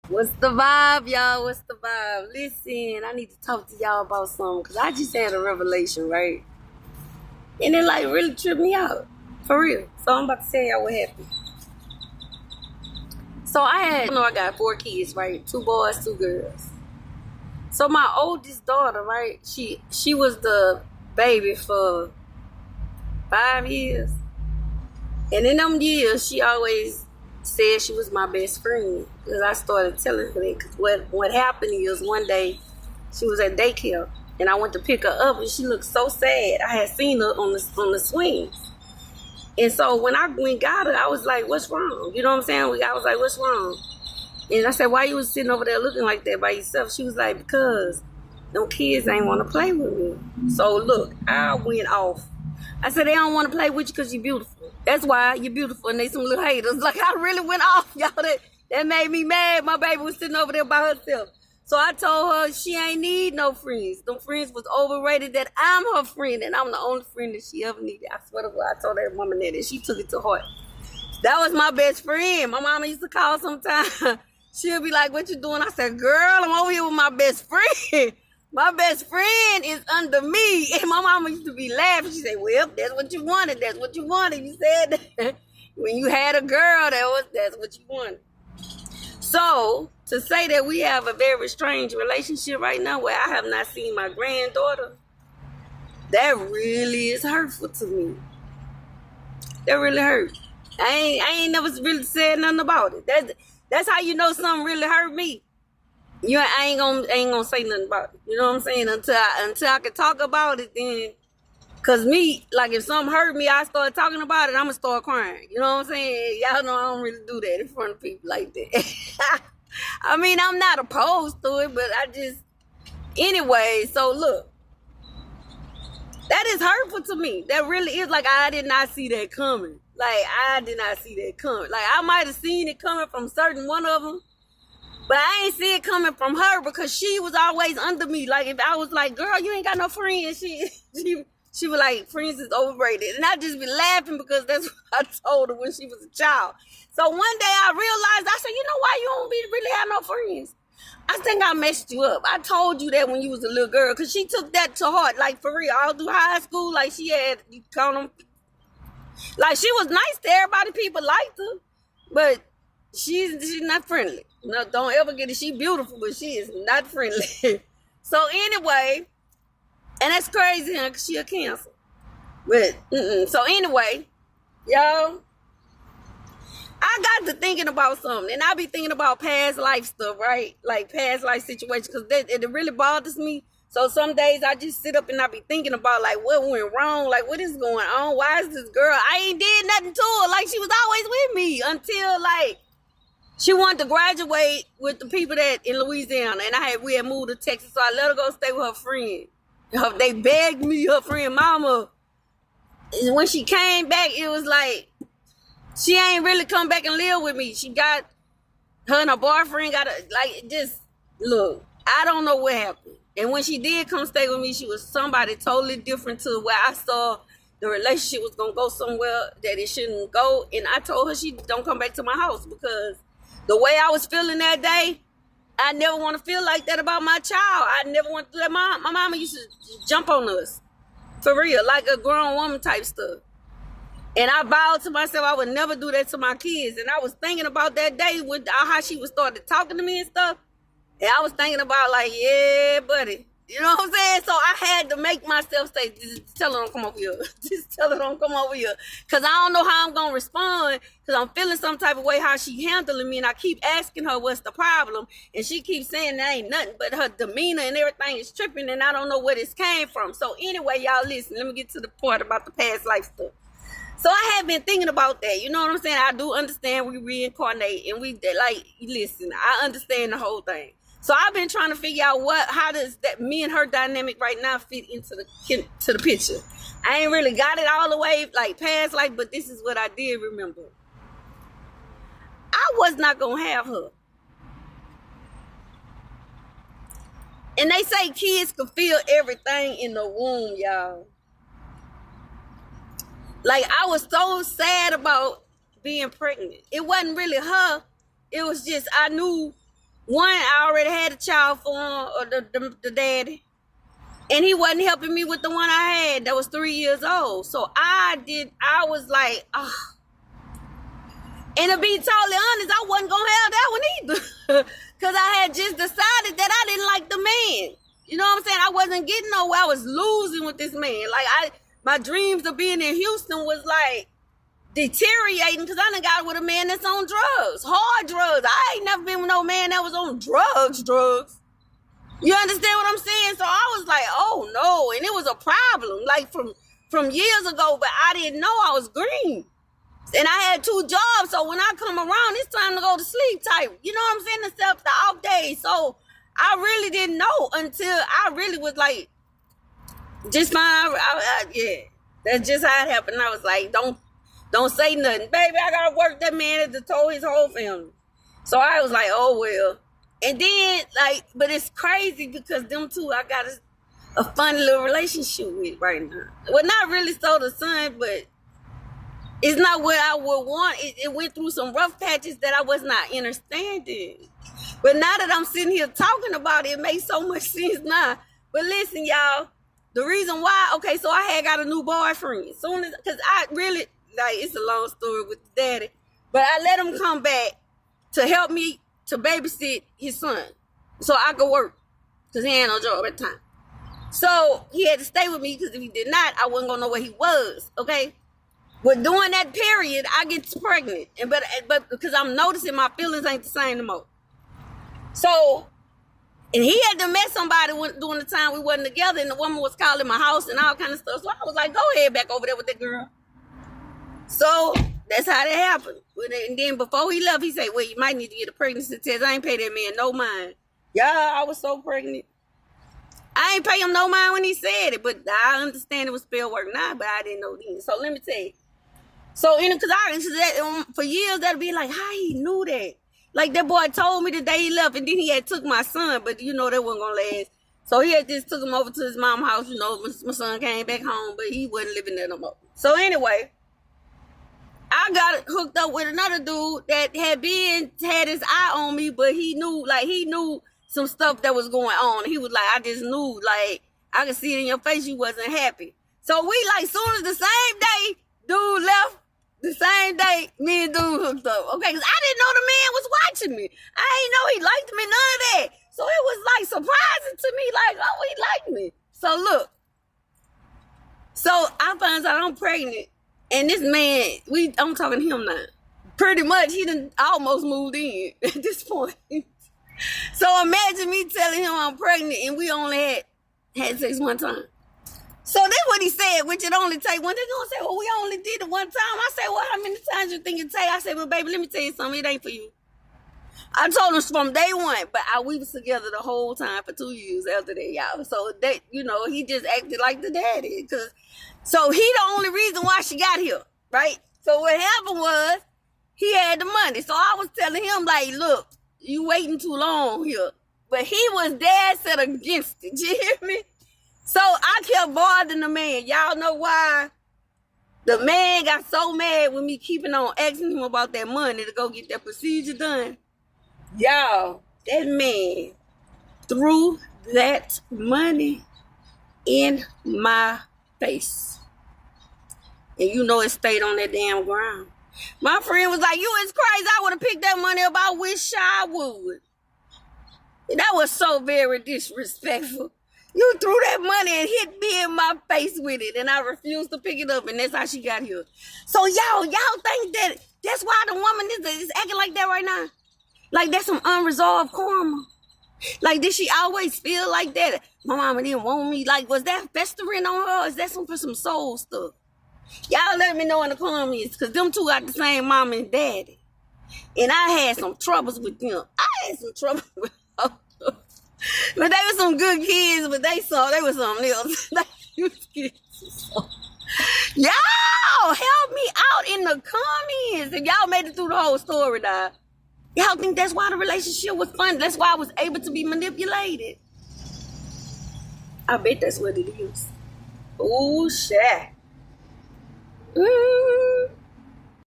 What's the vibe, y'all? What's the vibe? Listen, I need to talk to y'all about something because I just had a revelation, right? And it like really tripped me out. For real. So I'm about to tell y'all what happened. So I got 4 kids, right? 2 boys, 2 girls. So my oldest daughter, right? She was the baby for 5 years. And in them years, she always said she was my best friend. Because I started telling her that. Because what happened is one day she was at daycare and I went to pick her up and she looked so sad. I had seen her on the swings. And so when I went got her, I was like, what's wrong? You know what I'm saying? I was like, what's wrong? And I said, why you was sitting over there looking like that by yourself? She was like, because them kids ain't want to play with me. So look, I went off. I said, they don't want to play with you because you're beautiful. That's why you're beautiful. And they some little haters. Like, I really went off, y'all. That made me mad. My baby was sitting over there by herself. So I told her she ain't need no friends. Them friends was overrated, that I'm her friend. And I'm the only friend that she ever needed. I swear to God, I told that woman that. And she took it to heart. That was my best friend. My mama used to call sometimes. She'll be like, what you doing? I said, girl, I'm over here with my best friend. My best friend is under me. And my mama used to be laughing. She said, well, that's what you wanted. That's what you wanted. You said that. When you had a girl, that's what you wanted. So, to say that we have a very strange relationship right now where I have not seen my granddaughter, that really is hurtful to me. That really hurt. I ain't never really said nothing about it. That's how you know something really hurt me. I ain't gonna say nothing about it. You know what I'm saying? Until I can talk about it, then. Cause me, like if something hurt me, I start talking about it, I'ma start crying. You know what I'm saying? Y'all know I don't really do that in front of people like that. I mean, I'm not opposed to it, but anyway, so look. That is hurtful to me. That really is. Like, I did not see that coming. Like, I did not see that coming. Like, I might have seen it coming from certain one of them, but I ain't see it coming from her because she was always under me. Like, if I was like, girl, you ain't got no friends, she was like, friends is overrated. And I'd just be laughing because that's what I told her when she was a child. So one day I realized, I said, you know why you don't really have no friends? I think I messed you up. I told you that when you was a little girl, because she took that to heart, like for real. All through high school, like she had, you call them, like she was nice to everybody. People liked her, but she's not friendly. No, don't ever get it. She beautiful, but she is not friendly. So anyway, and that's crazy, huh? Cause she a Cancer. But so anyway, y'all. I got to thinking about something, and I be thinking about past life stuff, right? Like past life situations, because it really bothers me. So some days I just sit up and I be thinking about like what went wrong, like what is going on? Why is this girl? I ain't did nothing to her. Like she was always with me until like she wanted to graduate with the people that in Louisiana, and we had moved to Texas, so I let her go stay with her friend. They begged me, her friend mama. And when she came back, it was like she ain't really come back and live with me. She got her and her boyfriend just look. I don't know what happened. And when she did come stay with me, she was somebody totally different to where I saw the relationship was gonna go somewhere that it shouldn't go. And I told her she don't come back to my house because the way I was feeling that day, I never want to feel like that about my child. I never want to do that. My mama used to jump on us for real, like a grown woman type stuff. And I vowed to myself I would never do that to my kids. And I was thinking about that day with how she was started talking to me and stuff. And I was thinking about like, yeah, buddy. You know what I'm saying? So I had to make myself say, just tell her don't come over here. Just tell her don't come over here. Because I don't know how I'm going to respond. Because I'm feeling some type of way how she handling me. And I keep asking her what's the problem. And she keeps saying there ain't nothing. But her demeanor and everything is tripping. And I don't know where this came from. So anyway, y'all listen. Let me get to the part about the past life stuff. So I have been thinking about that. You know what I'm saying? I do understand we reincarnate and listen, I understand the whole thing. So I've been trying to figure out how does that me and her dynamic right now fit into the picture. I ain't really got it all the way like past life, but this is what I did remember. I was not gonna have her. And they say kids can feel everything in the womb, y'all. Like I was so sad about being pregnant. It wasn't really her. It was just I knew One, I already had a child for him, or the daddy. And he wasn't helping me with the one I had that was 3 years old. So I was like, oh. And to be totally honest, I wasn't going to have that one either. Because I had just decided that I didn't like the man. You know what I'm saying? I wasn't getting nowhere. I was losing with this man. Like, my dreams of being in Houston was like deteriorating because I done got with a man that's on drugs, hard drugs. I ain't never been with no man that was on drugs. You understand what I'm saying? So I was like, oh no. And it was a problem, like from years ago, but I didn't know I was green. And I had 2 jobs, so when I come around, it's time to go to sleep type. You know what I'm saying? Except the off days. So I really didn't know until I really was like, just fine. Yeah, that's just how it happened. I was like, don't say nothing. Baby, I gotta work. That man had to told his whole family. So I was like, oh well. And then, like, but it's crazy because them two I got a funny little relationship with right now. Well, not really so the son, but it's not what I would want. It went through some rough patches that I was not understanding. But now that I'm sitting here talking about it, it makes so much sense now. But listen, y'all, the reason why, okay, so I had got a new boyfriend. Soon as, because I really, like, it's a long story with the daddy. But I let him come back to help me to babysit his son so I could work because he had no job at the time. So he had to stay with me because if he did not, I wasn't going to know where he was, okay? But during that period, I get pregnant. But because I'm noticing my feelings ain't the same no more. So, and he had to met somebody during the time we wasn't together, and the woman was calling my house and all kind of stuff. So I was like, go ahead back over there with that girl. So that's how that happened. And then before he left, he said, well, you might need to get a pregnancy test. I ain't pay that man no mind. Yeah, I was so pregnant. I ain't pay him no mind when he said it, but I understand it was spell work now, but I didn't know then. So let me tell you. So, because for years, that'd be like, how he knew that? Like, that boy told me the day he left, and then he had took my son, but, you know, that wasn't going to last. So, he had just took him over to his mom's house, you know, when my son came back home, but he wasn't living there no more. So, anyway, I got hooked up with another dude that had his eye on me, but he knew some stuff that was going on. He was like, I just knew, like, I could see it in your face you wasn't happy. So, we, like, soon as the same day dude left, the same day, me and dude hooked up. Okay, because I didn't know the man was watching me. I ain't know he liked me, none of that. So it was like surprising to me, like, oh, he liked me. So look. So I find out I'm pregnant. And this man, I'm talking to him now. Pretty much, he done almost moved in at this point. So imagine me telling him I'm pregnant and we only had sex one time. So that's what he said, which it only take one. They're going to say, well, we only did it one time. I said, well, how many times you think it take? I said, well, baby, let me tell you something. It ain't for you. I told him from day one, but we was together the whole time for 2 years after that, y'all. So that, you know, he just acted like the daddy. So he the only reason why she got here, right? So what happened was he had the money. So I was telling him, like, look, you waiting too long here. But he was dead set against it. You hear me? So I kept bothering the man. Y'all know why? The man got so mad with me keeping on asking him about that money to go get that procedure done. Y'all, that man threw that money in my face. And you know it stayed on that damn ground. My friend was like, you is crazy. I would have picked that money up. I wish I would. And that was so very disrespectful. You threw that money and hit me in my face with it, and I refused to pick it up, and that's how she got here. So y'all think that's why the woman is acting like that right now? Like that's some unresolved karma? Like did she always feel like that? My mama didn't want me. Like was that festering on her? Or is that for some soul stuff? Y'all let me know in the comments, because them two got the same mama and daddy. And I had some troubles with them. I had some trouble with her. But they were some good kids, but they were something else. Y'all help me out in the comments. If y'all made it through the whole story, dog. Y'all think that's why the relationship was fun? That's why I was able to be manipulated? I bet that's what it is. Oh, shit.